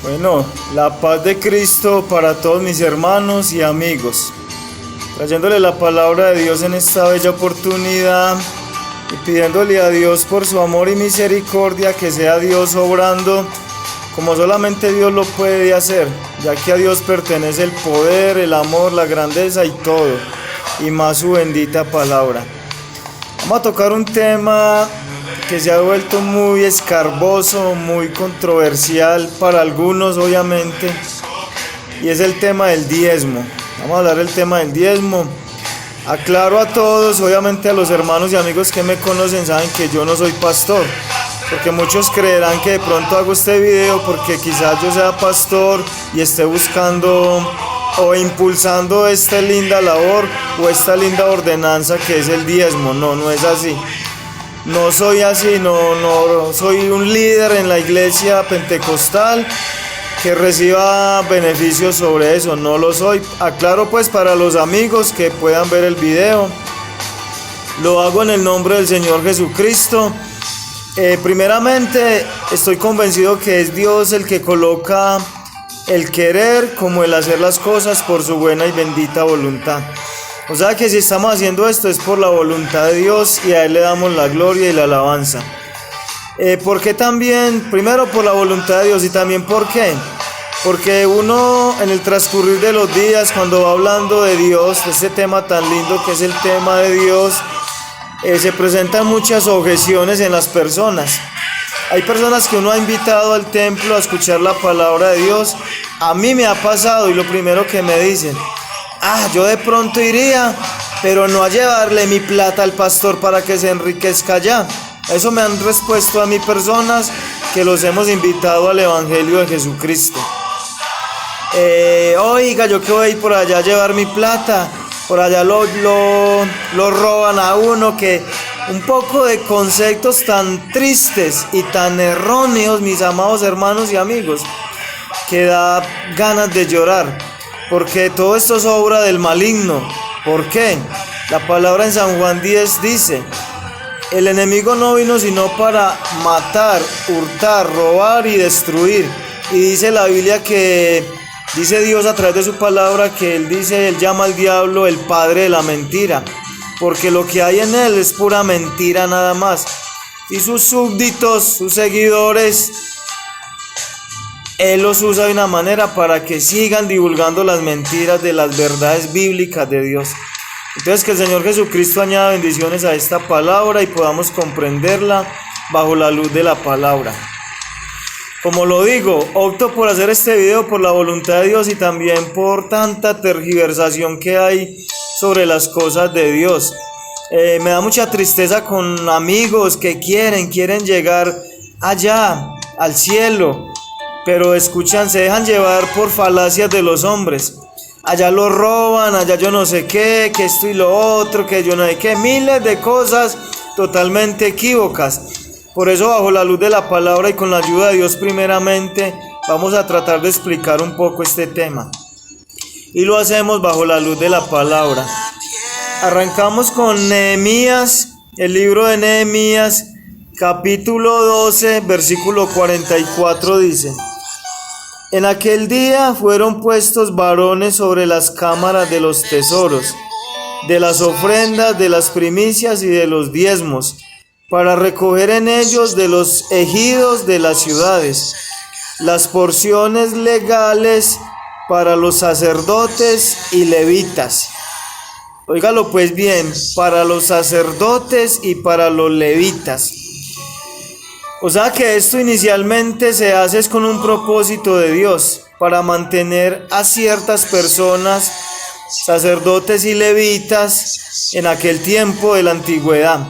Bueno, la paz de Cristo para todos mis hermanos y amigos. Trayéndole la palabra de Dios en esta bella oportunidad y pidiéndole a Dios por su amor y misericordia que sea Dios obrando como solamente Dios lo puede hacer, ya que a Dios pertenece el poder, el amor, la grandeza y todo, y más su bendita palabra. Vamos a tocar un tema que se ha vuelto muy escarboso, muy controversial para algunos obviamente, y es el tema del diezmo. Vamos a hablar del tema del diezmo. Aclaro a todos, obviamente a los hermanos y amigos que me conocen saben que yo no soy pastor, porque muchos creerán que de pronto hago este video porque quizás yo sea pastor y esté buscando o impulsando esta linda labor o esta linda ordenanza que es el diezmo. No es así. No soy así, no soy un líder en la iglesia pentecostal que reciba beneficios sobre eso, no lo soy. Aclaro pues para los amigos que puedan ver el video, lo hago en el nombre del Señor Jesucristo. Primeramente estoy convencido que es Dios el que coloca el querer como el hacer las cosas por su buena y bendita voluntad. O sea que si estamos haciendo esto es por la voluntad de Dios y a Él le damos la gloria y la alabanza. ¿Por qué también? Primero por la voluntad de Dios y también ¿por qué? Porque uno en el transcurrir de los días cuando va hablando de Dios, de este tema tan lindo que es el tema de Dios, se presentan muchas objeciones en las personas. Hay personas que uno ha invitado al templo a escuchar la palabra de Dios. A mí me ha pasado y lo primero que me dicen: yo de pronto iría, pero no a llevarle mi plata al pastor para que se enriquezca allá. Eso me han respuesto a mí personas que los hemos invitado al Evangelio de Jesucristo. Oiga, yo que voy a ir por allá a llevar mi plata, por allá lo roban a uno, que un poco de conceptos tan tristes y tan erróneos, mis amados hermanos y amigos, que da ganas de llorar. Porque todo esto es obra del maligno. ¿Por qué? La palabra en San Juan 10 dice: el enemigo no vino sino para matar, hurtar, robar y destruir. Y dice la Biblia que dice Dios a través de su palabra que Él llama al diablo el padre de la mentira, porque lo que hay en él es pura mentira nada más. Y sus súbditos, sus seguidores, Él los usa de una manera para que sigan divulgando las mentiras de las verdades bíblicas de Dios. Entonces que el Señor Jesucristo añada bendiciones a esta palabra y podamos comprenderla bajo la luz de la palabra. Como lo digo, opto por hacer este video por la voluntad de Dios y también por tanta tergiversación que hay sobre las cosas de Dios. Me da mucha tristeza con amigos que quieren llegar allá, al cielo, pero se dejan llevar por falacias de los hombres. Allá lo roban, allá yo no sé qué, que esto y lo otro, que yo no sé qué, miles de cosas totalmente equívocas. Por eso bajo la luz de la palabra y con la ayuda de Dios primeramente, vamos a tratar de explicar un poco este tema. Y lo hacemos bajo la luz de la palabra. Arrancamos con Nehemías, el libro de Nehemías, capítulo 12, versículo 44 dice: en aquel día fueron puestos varones sobre las cámaras de los tesoros, de las ofrendas, de las primicias y de los diezmos, para recoger en ellos de los ejidos de las ciudades las porciones legales para los sacerdotes y levitas. Óigalo pues bien, para los sacerdotes y para los levitas. O sea que esto inicialmente se hace es con un propósito de Dios, para mantener a ciertas personas, sacerdotes y levitas, en aquel tiempo de la antigüedad.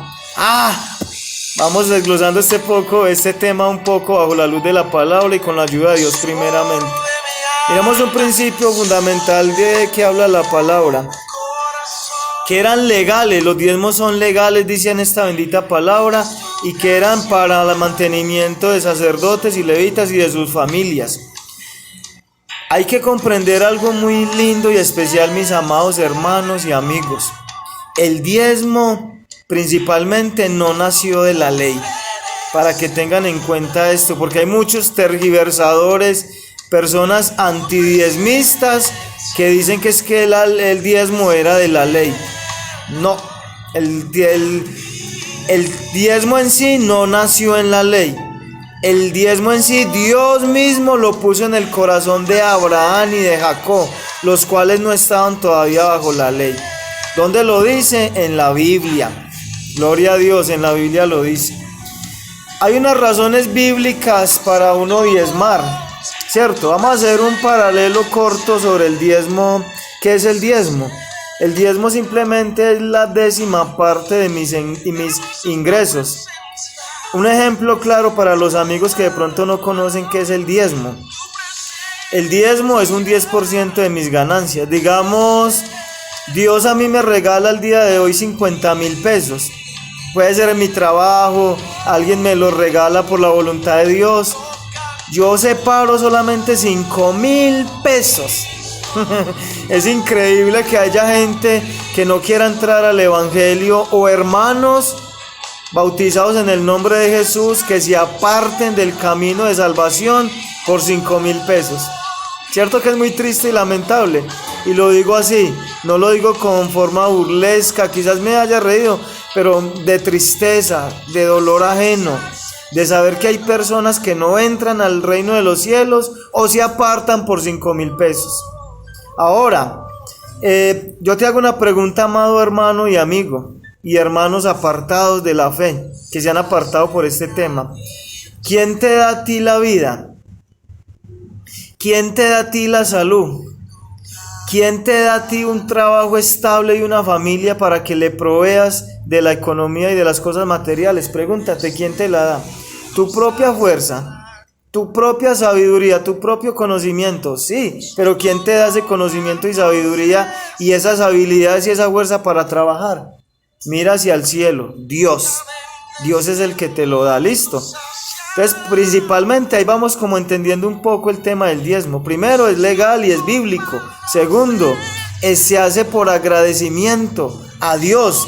Vamos desglosando este tema un poco bajo la luz de la palabra y con la ayuda de Dios primeramente. Miramos un principio fundamental de que habla la palabra, que eran legales, los diezmos son legales, dice en esta bendita palabra, y que eran para el mantenimiento de sacerdotes y levitas y de sus familias. Hay que comprender algo muy lindo y especial, mis amados hermanos y amigos. El diezmo principalmente no nació de la ley, para que tengan en cuenta esto, porque hay muchos tergiversadores, personas antidiezmistas que dicen que es que el diezmo era de la ley. No, el diezmo en sí no nació en la ley. El diezmo en sí Dios mismo lo puso en el corazón de Abraham y de Jacob, los cuales no estaban todavía bajo la ley. ¿Dónde lo dice? En la Biblia. Gloria a Dios, en la Biblia lo dice. Hay unas razones bíblicas para uno diezmar, ¿cierto? Vamos a hacer un paralelo corto sobre el diezmo. ¿Qué es el diezmo? El diezmo simplemente es la 10ª parte de mis ingresos. Un ejemplo claro para los amigos que de pronto no conocen qué es el diezmo. El diezmo es un 10% de mis ganancias. Digamos, Dios a mí me regala el día de hoy 50,000 pesos. Puede ser en mi trabajo, alguien me lo regala por la voluntad de Dios. Yo separo solamente 5,000 pesos. Es increíble que haya gente que no quiera entrar al evangelio, o hermanos bautizados en el nombre de Jesús que se aparten del camino de salvación por 5,000 pesos. Cierto que es muy triste y lamentable, y lo digo así, no lo digo con forma burlesca, quizás me haya reído, pero de tristeza, de dolor ajeno, de saber que hay personas que no entran al reino de los cielos o se apartan por 5,000 pesos. Ahora, yo te hago una pregunta, amado hermano y amigo, y hermanos apartados de la fe, que se han apartado por este tema. ¿Quién te da a ti la vida? ¿Quién te da a ti la salud? ¿Quién te da a ti un trabajo estable y una familia para que le proveas de la economía y de las cosas materiales? Pregúntate, ¿quién te la da? ¿Tu propia fuerza? ¿Tu propia sabiduría? ¿Tu propio conocimiento? Sí, pero ¿quién te da ese conocimiento y sabiduría y esas habilidades y esa fuerza para trabajar? Mira hacia el cielo, Dios. Dios es el que te lo da, listo. Entonces, principalmente ahí vamos como entendiendo un poco el tema del diezmo. Primero, es legal y es bíblico. Segundo, se hace por agradecimiento a Dios.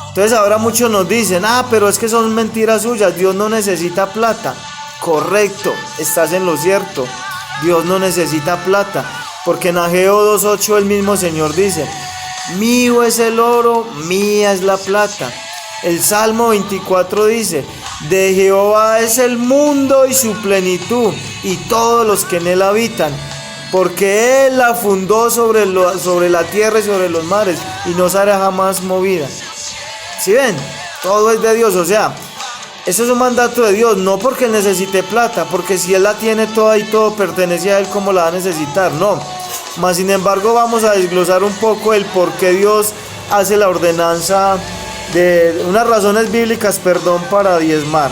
Entonces ahora muchos nos dicen, pero es que son mentiras suyas, Dios no necesita plata. Correcto, estás en lo cierto. Dios no necesita plata, porque en Ageo 2:8 el mismo Señor dice: mío es el oro, mía es la plata. El Salmo 24 dice: de Jehová es el mundo y su plenitud, y todos los que en él habitan, porque él la fundó sobre la tierra y sobre los mares, y no será jamás movida. ¿Sí ven? Todo es de Dios, o sea, eso es un mandato de Dios, no porque él necesite plata, porque si él la tiene toda y todo pertenece a él, ¿cómo la va a necesitar? No. Mas sin embargo vamos a desglosar un poco el por qué Dios hace la ordenanza de unas razones bíblicas, para diezmar.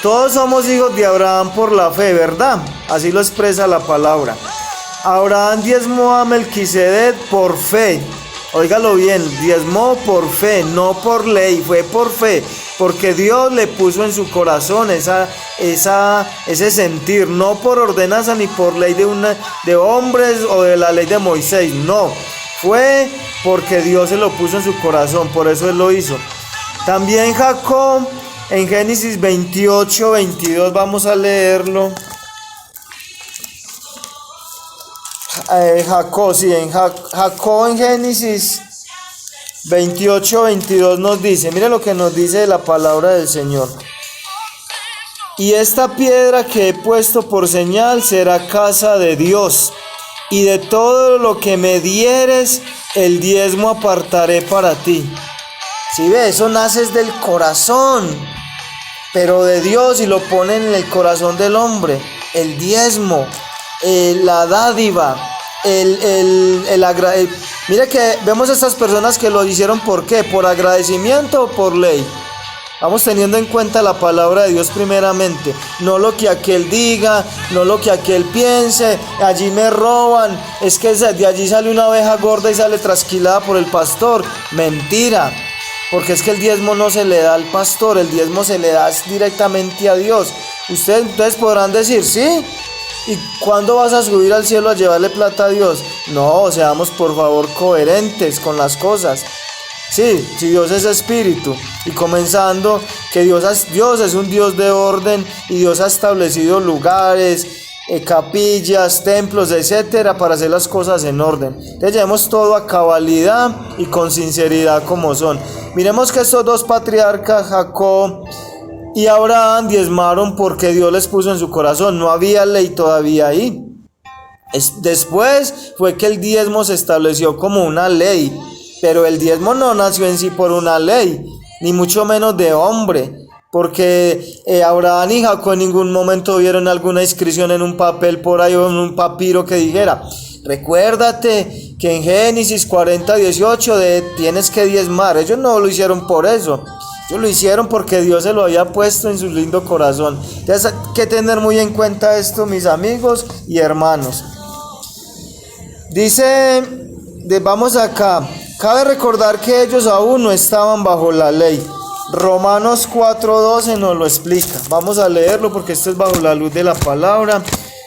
Todos somos hijos de Abraham por la fe, ¿verdad? Así lo expresa la palabra. Abraham diezmó a Melquisedec por fe. Óigalo bien, diezmó por fe, no por ley, fue por fe, porque Dios le puso en su corazón ese sentir, no por ordenanza ni por ley de hombres o de la ley de Moisés, no, fue porque Dios se lo puso en su corazón, por eso él lo hizo. También Jacob, en Génesis 28:22, vamos a leerlo. Jacob en Génesis 28:22 nos dice, mire lo que nos dice la palabra del Señor: y esta piedra que he puesto por señal será casa de Dios, y de todo lo que me dieres el diezmo apartaré para ti. Si ve, eso nace del corazón, pero de Dios, y lo pone en el corazón del hombre, el diezmo, la dádiva, mire que vemos a estas personas que lo hicieron, ¿por qué? ¿Por agradecimiento o por ley? Vamos teniendo en cuenta la palabra de Dios primeramente, no lo que aquel diga, no lo que aquel piense. Allí me roban, es que de allí sale una oveja gorda y sale trasquilada por el pastor. Mentira, porque es que el diezmo no se le da al pastor, el diezmo se le da directamente a Dios. Ustedes entonces podrán decir, ¿sí? ¿Y cuándo vas a subir al cielo a llevarle plata a Dios? No, seamos por favor coherentes con las cosas. Sí, si Dios es espíritu, y comenzando que Dios es un Dios de orden, y Dios ha establecido lugares capillas, templos, etcétera, para hacer las cosas en orden. Entonces llevemos todo a cabalidad y con sinceridad como son. Miremos que estos dos patriarcas, Jacob y Abraham, diezmaron porque Dios les puso en su corazón. No había ley todavía ahí. Después fue que el diezmo se estableció como una ley, pero el diezmo no nació en sí por una ley, ni mucho menos de hombre. Porque Abraham y Jacob en ningún momento vieron alguna inscripción en un papel por ahí o en un papiro que dijera: recuérdate que en Génesis 40:18 tienes que diezmar. Ellos no lo hicieron por eso. Ellos lo hicieron porque Dios se lo había puesto en su lindo corazón. Entonces hay que tener muy en cuenta esto, mis amigos y hermanos. Dice, vamos acá. Cabe recordar que ellos aún no estaban bajo la ley. Romanos 4:12 nos lo explica. Vamos a leerlo porque esto es bajo la luz de la palabra,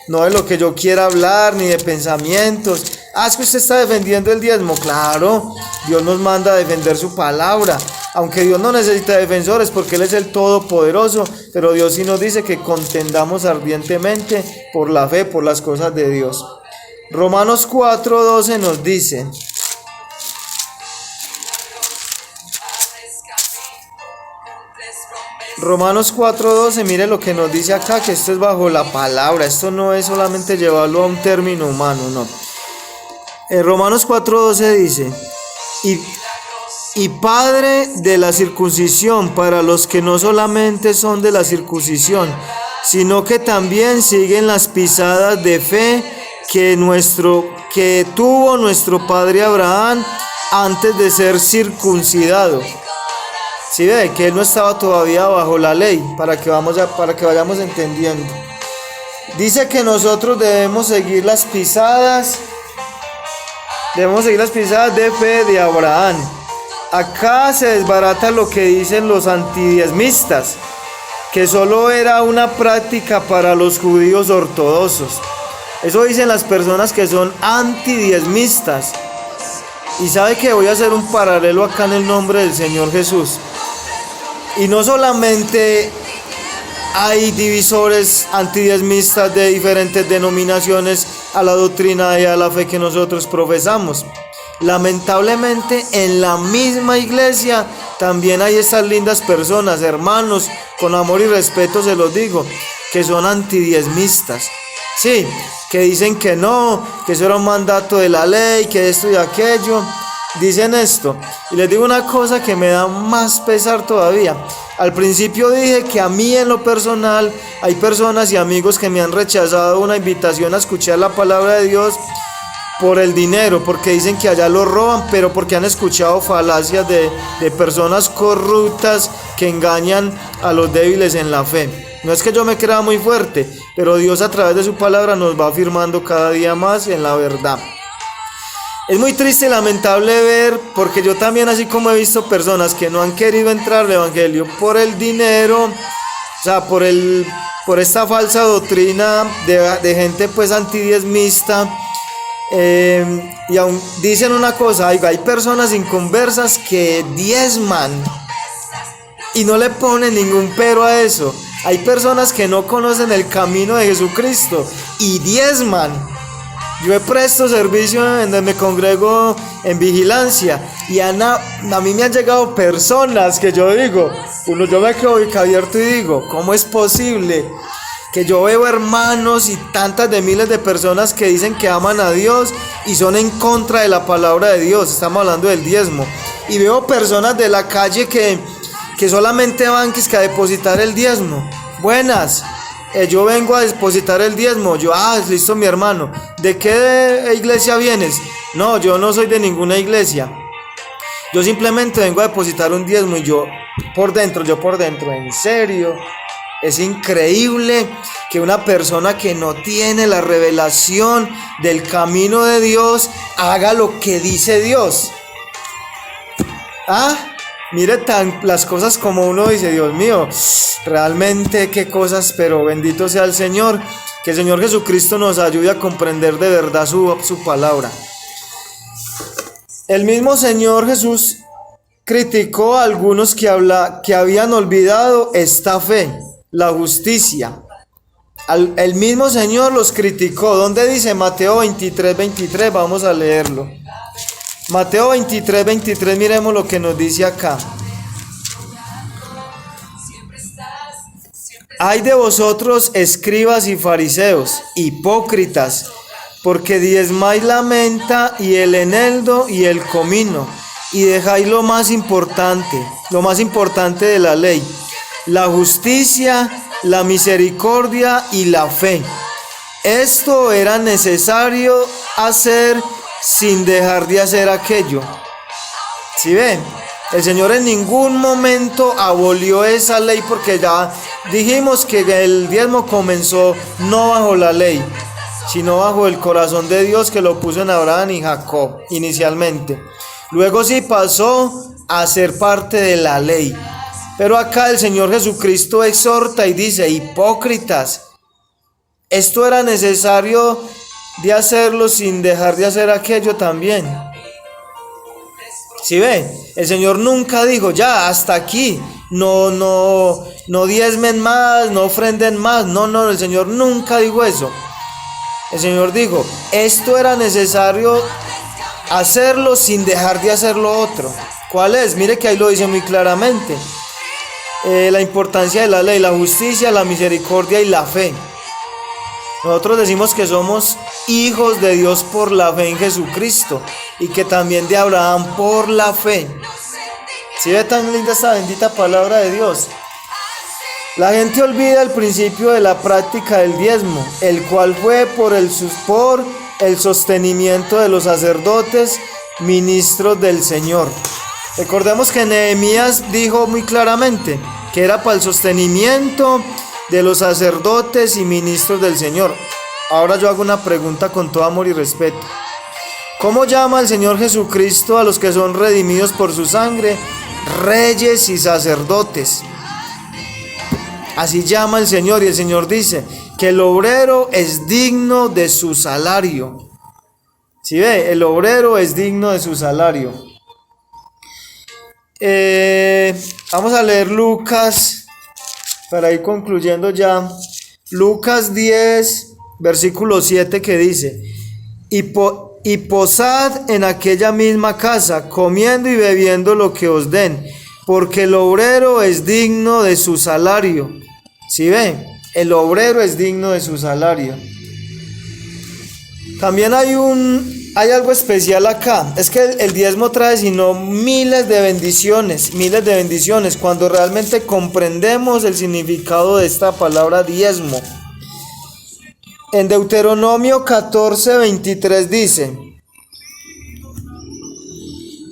no de lo que yo quiera hablar ni de pensamientos. Es que usted está defendiendo el diezmo. Claro, Dios nos manda a defender su palabra, aunque Dios no necesita defensores porque Él es el Todopoderoso, pero Dios sí nos dice que contendamos ardientemente por la fe, por las cosas de Dios. Romanos 4:12 nos dice: Romanos 4:12, mire lo que nos dice acá, que esto es bajo la palabra, esto no es solamente llevarlo a un término humano, no. Romanos 4:12 dice: y Padre de la circuncisión para los que no solamente son de la circuncisión, sino que también siguen las pisadas de fe que tuvo nuestro padre Abraham antes de ser circuncidado. Si ve que él no estaba todavía bajo la ley, para que vayamos entendiendo. Dice que nosotros debemos seguir las pisadas de fe de Abraham. Acá se desbarata lo que dicen los antidiezmistas, que solo era una práctica para los judíos ortodoxos. Eso dicen las personas que son antidiezmistas. Y sabe que voy a hacer un paralelo acá en el nombre del Señor Jesús. Y no solamente hay divisores antidiezmistas de diferentes denominaciones a la doctrina y a la fe que nosotros profesamos. Lamentablemente en la misma iglesia también hay estas lindas personas, hermanos, con amor y respeto se los digo, que son antidiezmistas. Sí, que dicen que no, que eso era un mandato de la ley, que esto y aquello. Dicen esto, y les digo una cosa que me da más pesar todavía. Al principio dije que a mí en lo personal hay personas y amigos que me han rechazado una invitación a escuchar la palabra de Dios por el dinero, porque dicen que allá lo roban, pero porque han escuchado falacias de personas corruptas que engañan a los débiles en la fe. No es que yo me crea muy fuerte, pero Dios a través de su palabra nos va afirmando cada día más en la verdad. Es muy triste y lamentable ver, porque yo también, así como he visto personas que no han querido entrar al evangelio por el dinero, o sea, por esta falsa doctrina de gente pues antidiezmista, y aún dicen una cosa: hay personas inconversas que diezman y no le ponen ningún pero a eso. Hay personas que no conocen el camino de Jesucristo y diezman. Yo he presto servicio en donde me congrego en vigilancia y a mí me han llegado personas que yo digo, yo me quedo abierto y digo, ¿cómo es posible que yo veo hermanos y tantas de miles de personas que dicen que aman a Dios y son en contra de la palabra de Dios? Estamos hablando del diezmo. Y veo personas de la calle que solamente van a depositar el diezmo. Buenas. Yo vengo a depositar el diezmo. Listo, mi hermano. ¿De qué iglesia vienes? No, yo no soy de ninguna iglesia. Yo simplemente vengo a depositar un diezmo. Y yo por dentro, en serio. Es increíble que una persona que no tiene la revelación del camino de Dios haga lo que dice Dios. Mire las cosas como uno dice, Dios mío, realmente qué cosas, pero bendito sea el Señor, que el Señor Jesucristo nos ayude a comprender de verdad su palabra. El mismo Señor Jesús criticó a algunos que habían olvidado esta fe, la justicia. El mismo Señor los criticó. ¿Dónde dice? Mateo 23, 23, vamos a leerlo. Mateo 23, 23, miremos lo que nos dice acá. Ay de vosotros, escribas y fariseos, hipócritas, porque diezmáis la menta y el eneldo y el comino, y dejáis lo más importante de la ley, la justicia, la misericordia y la fe. Esto era necesario hacer sin dejar de hacer aquello. ¿Sí ven? El Señor en ningún momento abolió esa ley, porque ya dijimos que el diezmo comenzó no bajo la ley, sino bajo el corazón de Dios que lo puso en Abraham y Jacob inicialmente. Luego sí pasó a ser parte de la ley. Pero acá el Señor Jesucristo exhorta y dice: hipócritas, esto era necesario de hacerlo sin dejar de hacer aquello también. ¿Sí ve? El Señor nunca dijo: ya, hasta aquí, no diezmen más, no ofrenden más. No, el Señor nunca dijo eso. El Señor dijo: esto era necesario hacerlo sin dejar de hacer lo otro. ¿Cuál es? Mire que ahí lo dice muy claramente. La importancia de la ley, la justicia, la misericordia y la fe. Nosotros decimos que somos hijos de Dios por la fe en Jesucristo, y que también de Abraham por la fe. ¿Sí ve tan linda esta bendita palabra de Dios? La gente olvida el principio de la práctica del diezmo, el cual fue por el sostenimiento de los sacerdotes, ministros del Señor. Recordemos que Nehemías dijo muy claramente que era para el sostenimiento de los sacerdotes y ministros del Señor. Ahora yo hago una pregunta con todo amor y respeto. ¿Cómo llama el Señor Jesucristo a los que son redimidos por su sangre? Reyes y sacerdotes. Así llama el Señor, y el Señor dice que el obrero es digno de su salario. ¿Sí ve? El obrero es digno de su salario. Vamos a leer Lucas, para ir concluyendo ya. Lucas 10, versículo 7, que dice: y posad en aquella misma casa, comiendo y bebiendo lo que os den, porque el obrero es digno de su salario. ¿Sí ve? El obrero es digno de su salario. También hay algo especial acá. Es que el diezmo trae sino miles de bendiciones, cuando realmente comprendemos el significado de esta palabra diezmo. En Deuteronomio 14, 23 dice: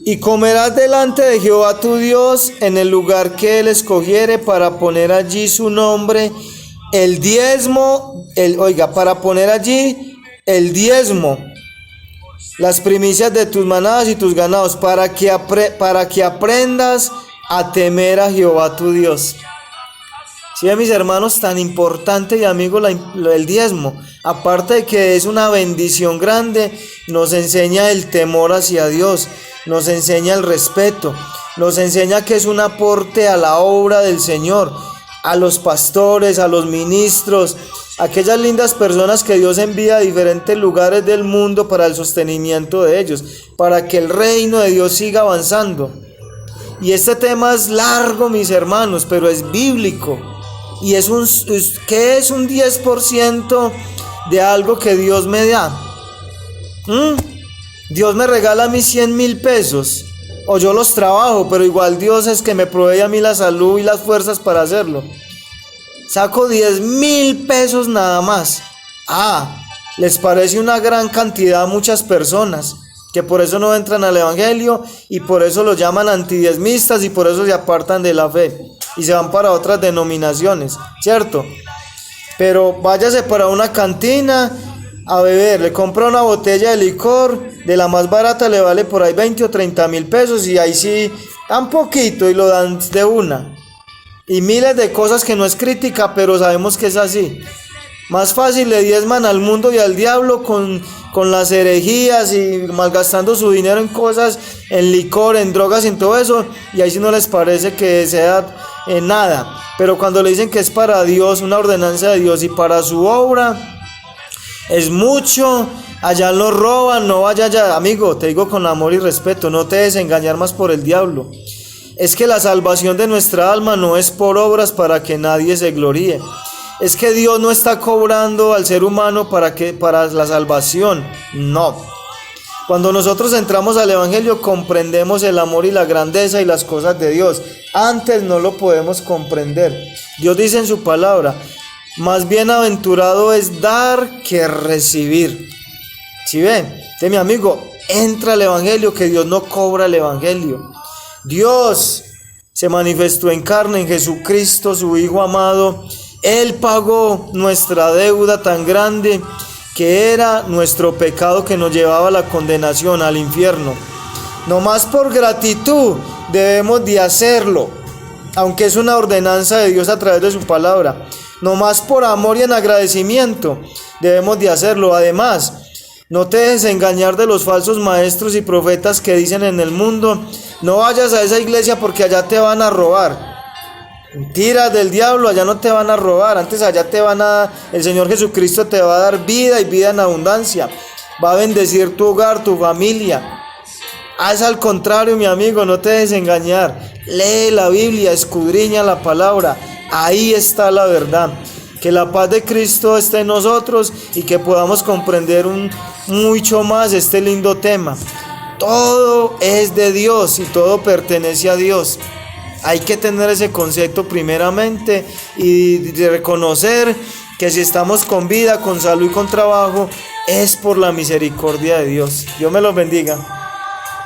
y comerás delante de Jehová tu Dios en el lugar que él escogiere para poner allí su nombre, el diezmo, para poner allí el diezmo, las primicias de tus manadas y tus ganados, para que aprendas a temer a Jehová tu Dios. Sí, mis hermanos, tan importante y amigo el diezmo. Aparte de que es una bendición grande, nos enseña el temor hacia Dios, nos enseña el respeto, nos enseña que es un aporte a la obra del Señor, a los pastores, a los ministros, aquellas lindas personas que Dios envía a diferentes lugares del mundo para el sostenimiento de ellos, para que el reino de Dios siga avanzando. Y este tema es largo, mis hermanos, pero es bíblico. Y ¿qué es un 10% de algo que Dios me da? Dios me regala a mí 100,000 pesos, o yo los trabajo, pero igual Dios es que me provee a mí la salud y las fuerzas para hacerlo. Saco 10,000 pesos nada más. Les parece una gran cantidad a muchas personas, que por eso no entran al evangelio, y por eso lo llaman antidiezmistas, y por eso se apartan de la fe y se van para otras denominaciones, ¿cierto? Pero váyase para una cantina a beber, le compra una botella de licor, de la más barata le vale por ahí 20 o 30,000 pesos, y ahí sí dan poquito y lo dan de una. Y miles de cosas que no es crítica, pero sabemos que es así. Más fácil le diezman al mundo y al diablo con con las herejías y malgastando su dinero en cosas, en licor, en drogas, en todo eso, y ahí sí no les parece que sea nada. Pero cuando le dicen que es para Dios, una ordenanza de Dios y para su obra, es mucho. Allá lo roban, no vaya allá. Amigo, te digo con amor y respeto, no te dejes engañar más por el diablo. Es que la salvación de nuestra alma no es por obras para que nadie se gloríe. Es que Dios no está cobrando al ser humano para la salvación. No. Cuando nosotros entramos al Evangelio comprendemos el amor y la grandeza y las cosas de Dios. Antes no lo podemos comprender. Dios dice en su palabra: más bienaventurado es dar que recibir. ¿Sí ven? Entonces, mi amigo, entra al Evangelio, que Dios no cobra el Evangelio. Dios se manifestó en carne en Jesucristo, su Hijo amado. Él pagó nuestra deuda tan grande que era nuestro pecado que nos llevaba a la condenación, al infierno. No más por gratitud debemos de hacerlo, aunque es una ordenanza de Dios a través de su palabra. No más por amor y en agradecimiento debemos de hacerlo. Además, no te dejes engañar de los falsos maestros y profetas que dicen en el mundo: no vayas a esa iglesia porque allá te van a robar. Mentiras del diablo, allá no te van a robar. Antes allá el Señor Jesucristo te va a dar vida y vida en abundancia. Va a bendecir tu hogar, tu familia. Haz al contrario, mi amigo, no te dejes engañar. Lee la Biblia, escudriña la palabra. Ahí está la verdad. Que la paz de Cristo esté en nosotros y que podamos comprender mucho más este lindo tema. Todo es de Dios y todo pertenece a Dios. Hay que tener ese concepto primeramente y reconocer que si estamos con vida, con salud y con trabajo, es por la misericordia de Dios. Dios me los bendiga.